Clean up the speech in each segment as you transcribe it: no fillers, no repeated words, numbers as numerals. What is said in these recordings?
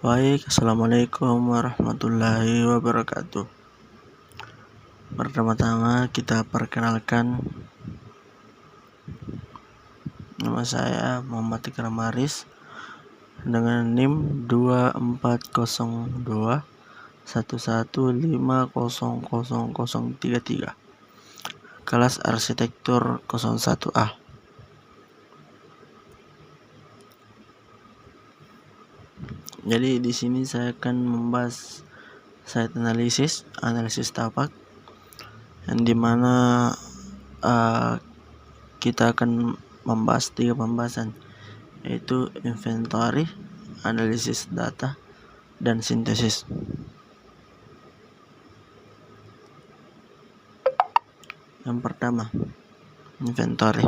Baik, Assalamualaikum warahmatullahi wabarakatuh. Pertama-tama kita perkenalkan, nama saya Muhammad Ikram Aris dengan NIM 240211500033, kelas arsitektur 01A. Jadi di sini saya akan membahas site analisis tapak, yang dimana kita akan membahas 3 pembahasan, yaitu inventory, analisis data, dan sintesis. Yang pertama, inventory.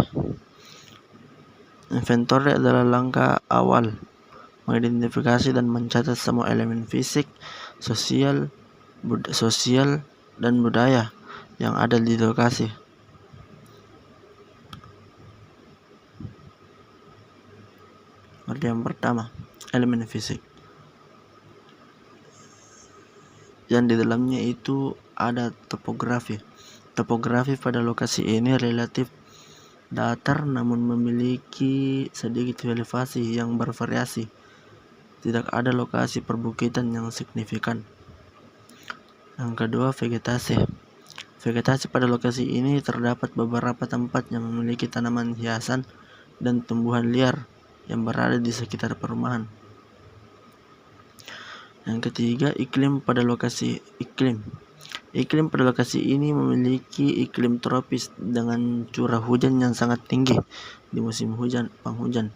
Inventory adalah langkah awal mengidentifikasi dan mencatat semua elemen fisik, sosial, dan budaya yang ada di lokasi. Yang pertama, elemen fisik, yang di dalamnya itu ada topografi. Topografi pada lokasi ini relatif datar namun memiliki sedikit elevasi yang bervariasi. Tidak ada lokasi perbukitan yang signifikan. Yang kedua, vegetasi. Vegetasi pada lokasi ini terdapat beberapa tempat yang memiliki tanaman hiasan dan tumbuhan liar yang berada di sekitar perumahan. Yang ketiga, iklim pada lokasi. Iklim pada lokasi ini memiliki iklim tropis dengan curah hujan yang sangat tinggi di musim penghujan.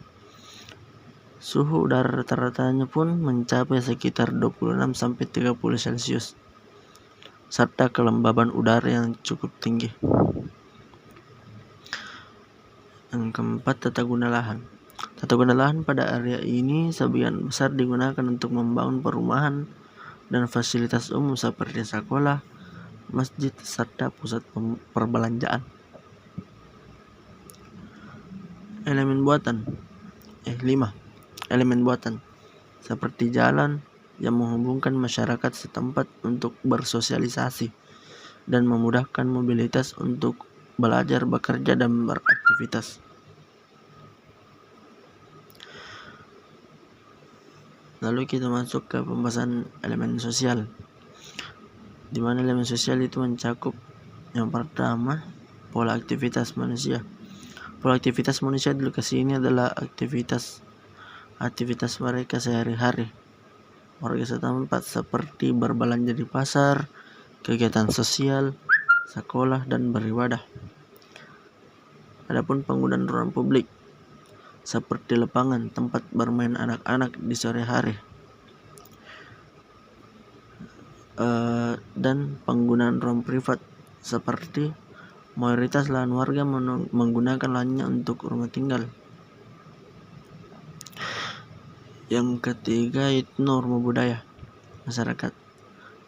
Suhu udara rata-ratanya pun mencapai sekitar 26-30 Celcius, serta kelembaban udara yang cukup tinggi. Yang keempat, tata guna lahan. Tata guna lahan pada area ini sebagian besar digunakan untuk membangun perumahan dan fasilitas umum seperti sekolah, masjid, serta pusat perbelanjaan. Elemen buatan. 5. Elemen buatan seperti jalan yang menghubungkan masyarakat setempat untuk bersosialisasi dan memudahkan mobilitas untuk belajar, bekerja, dan beraktivitas. Lalu kita masuk ke pembahasan elemen sosial, di mana elemen sosial itu mencakup yang pertama, pola aktivitas manusia. Pola aktivitas manusia di lokasi ini adalah aktivitas mereka sehari-hari. Warga setempat seperti berbelanja di pasar, kegiatan sosial, sekolah, dan beribadah. Adapun penggunaan ruang publik seperti lapangan tempat bermain anak-anak di sore hari, dan penggunaan ruang privat seperti mayoritas lahan warga menggunakan lahannya untuk rumah tinggal. Yang ketiga itu norma budaya masyarakat.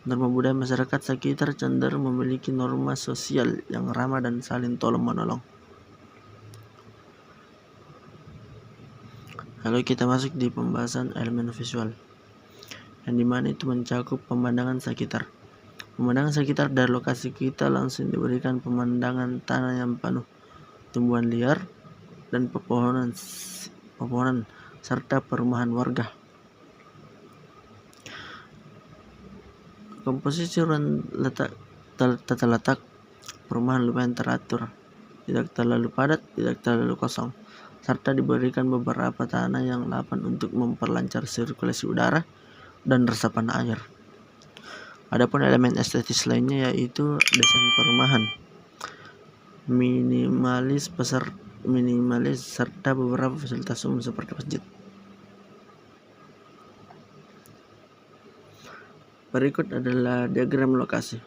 Norma budaya masyarakat sekitar cenderung memiliki norma sosial yang ramah dan saling tolong-menolong. Lalu kita masuk di pembahasan elemen visual, yang dimana itu mencakup pemandangan sekitar. Pemandangan sekitar dari lokasi kita langsung diberikan pemandangan tanah yang penuh tumbuhan liar dan pepohonan serta perumahan warga. Komposisi ruang tata letak perumahan lumayan teratur, tidak terlalu padat, tidak terlalu kosong, serta diberikan beberapa tanah yang lapang untuk memperlancar sirkulasi udara dan resapan air. Adapun elemen estetis lainnya yaitu desain perumahan, minimalis serta beberapa fasilitas umum seperti masjid. Berikut adalah diagram lokasi.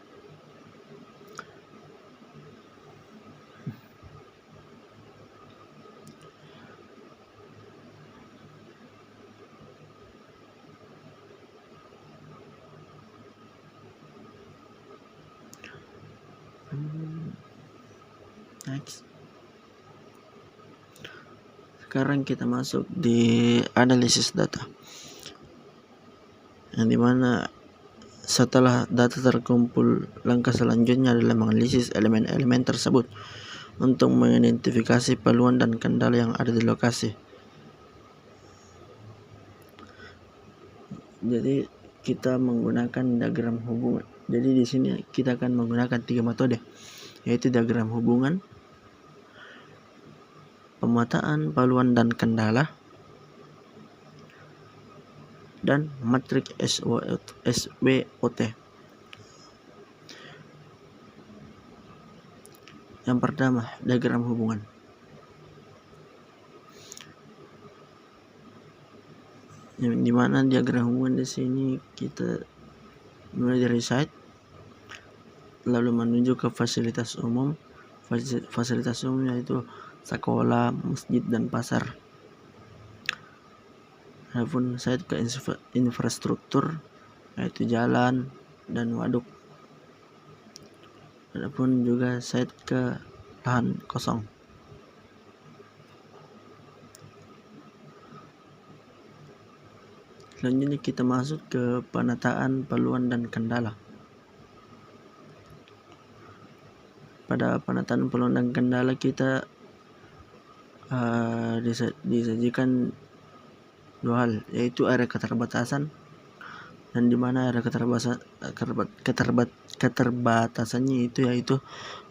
Next. Sekarang kita masuk di analisis data. yang dimana setelah data terkumpul, langkah selanjutnya adalah menganalisis elemen-elemen tersebut untuk mengidentifikasi peluang dan kendala yang ada di lokasi. Jadi kita menggunakan diagram hubungan. Jadi di sini kita akan menggunakan 3 metode, yaitu diagram hubungan, pemetaan peluang dan kendala, dan matriks SWOT. Yang pertama, diagram hubungan. Yang dimana diagram hubungan di sini kita mulai dari site, lalu menuju ke fasilitas umum. Fasilitas umum yaitu sekolah, masjid, dan pasar. Adapun site ke infrastruktur yaitu jalan dan waduk. Adapun juga site ke lahan kosong. Selanjutnya kita masuk ke penataan peluang dan kendala. Pada penataan peluang dan kendala kita disajikan 2 hal, yaitu area keterbatasan, dan dimana area keterbatasannya yaitu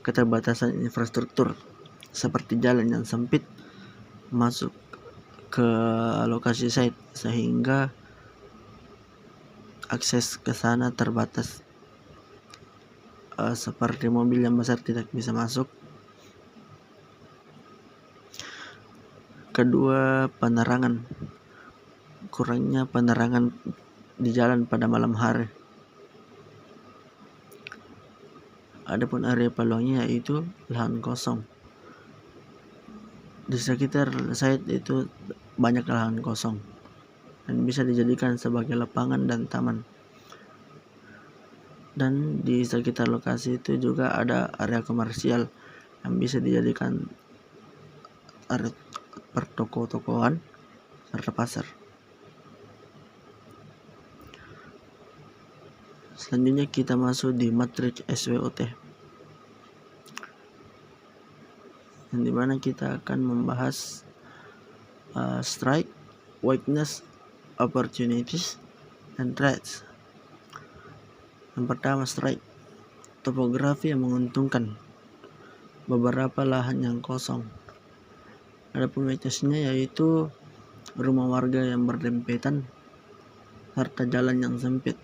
keterbatasan infrastruktur seperti jalan yang sempit masuk ke lokasi site sehingga akses ke sana terbatas, seperti mobil yang besar tidak bisa masuk. Kedua, penerangan. Kurangnya penerangan di jalan pada malam hari. Adapun area peluangnya yaitu lahan kosong. Di sekitar site itu banyak lahan kosong dan bisa dijadikan sebagai lapangan dan taman. Dan di sekitar lokasi itu juga ada area komersial yang bisa dijadikan area pertoko-tokoan serta pasar. Selanjutnya kita masuk di matriks SWOT, yang dimana kita akan membahas strike, weakness, opportunities, and threats. Yang pertama, strike. Topografi yang menguntungkan, beberapa lahan yang kosong. Adapun weakness-nya yaitu rumah warga yang berdempetan serta jalan yang sempit.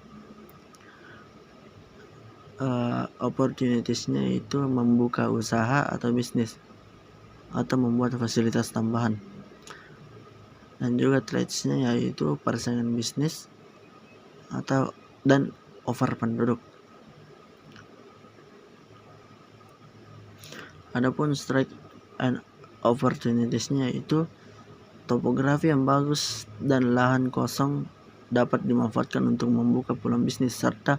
Opportunities-nya itu membuka usaha atau bisnis atau membuat fasilitas tambahan. Dan juga threats-nya yaitu persaingan bisnis dan over penduduk. Adapun strike and opportunities-nya itu topografi yang bagus dan lahan kosong dapat dimanfaatkan untuk membuka peluang bisnis serta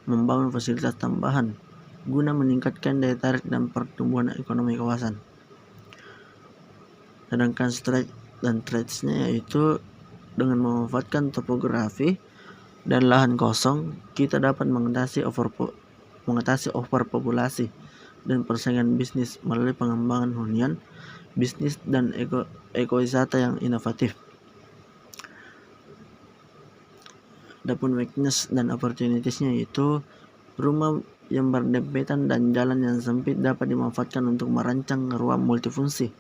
membangun fasilitas tambahan guna meningkatkan daya tarik dan pertumbuhan ekonomi kawasan. Sedangkan strike dan threats-nya yaitu dengan memanfaatkan topografi dan lahan kosong, kita dapat mengatasi overpopulasi dan persaingan bisnis melalui pengembangan hunian, bisnis, dan ekowisata yang inovatif. Adapun weakness dan opportunities-nya yaitu rumah yang berdempetan dan jalan yang sempit dapat dimanfaatkan untuk merancang ruang multifungsi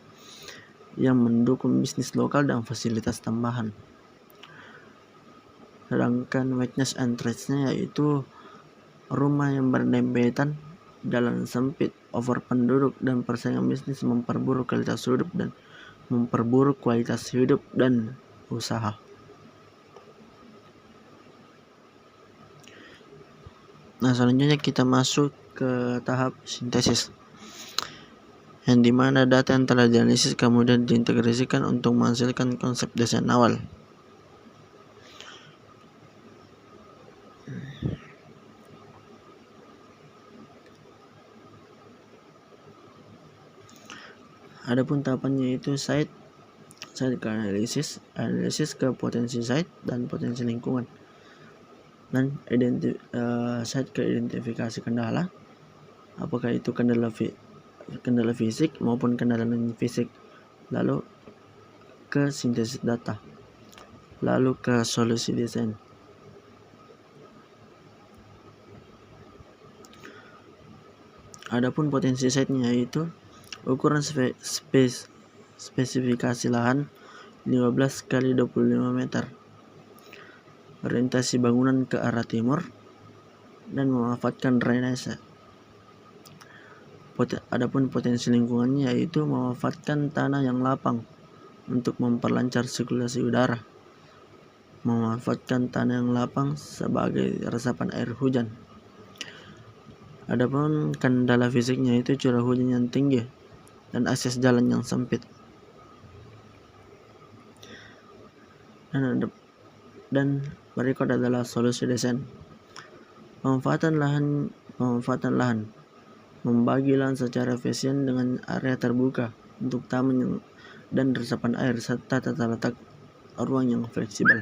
yang mendukung bisnis lokal dan fasilitas tambahan. Sedangkan weakness and threats-nya yaitu rumah yang berdempetan, jalan sempit, over penduduk, dan persaingan bisnis memperburuk kualitas hidup dan usaha. Nah, selanjutnya kita masuk ke tahap sintesis, yang dimana data yang telah dianalisis kemudian diintegrasikan untuk menghasilkan konsep desain awal. Adapun tahapannya itu site ke analisis ke potensi site dan potensi lingkungan. Dan site ke identifikasi kendala, apakah itu kendala fisik maupun kendala non fisik, lalu ke sintesis data, lalu ke solusi desain. Adapun potensi site-nya yaitu ukuran spesifikasi lahan 15 kali 25 meter, orientasi bangunan ke arah timur, dan memanfaatkan drainase. Adapun potensi lingkungannya yaitu memanfaatkan tanah yang lapang untuk memperlancar sirkulasi udara, memanfaatkan tanah yang lapang sebagai resapan air hujan. Adapun kendala fisiknya itu curah hujan yang tinggi dan akses jalan yang sempit. Dan berikut adalah solusi desain. Pemanfaatan lahan, membagi lahan secara efisien dengan area terbuka untuk taman dan resapan air serta tata letak ruang yang fleksibel.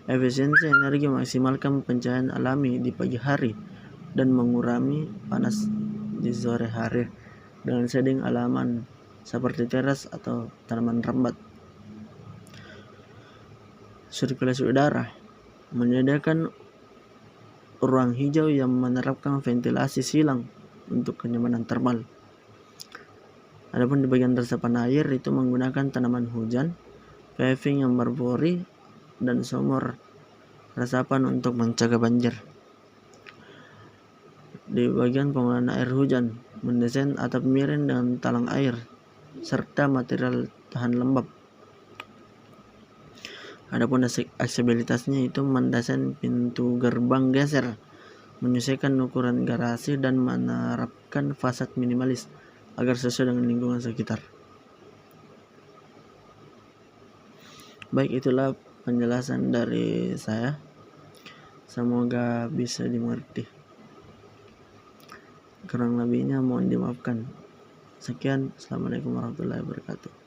Efisiensi energi, maksimalkan pencahayaan alami di pagi hari dan mengurangi panas di sore hari dengan shading alaman seperti teras atau tanaman rambat. Sirkulasi udara, menyediakan ruang hijau yang menerapkan ventilasi silang untuk kenyamanan termal. Adapun di bagian resapan air itu menggunakan tanaman hujan, paving yang berpori, dan sumur resapan untuk mencegah banjir. Di bagian pengolahan air hujan, mendesain atap miring dengan talang air serta material tahan lembab. Adapun aksesibilitasnya itu mendesain pintu gerbang geser, menyesuaikan ukuran garasi, dan menerapkan fasad minimalis agar sesuai dengan lingkungan sekitar. Baik, itulah penjelasan dari saya. Semoga bisa dimengerti. Kurang lebihnya mohon dimaafkan. Sekian, assalamualaikum warahmatullahi wabarakatuh.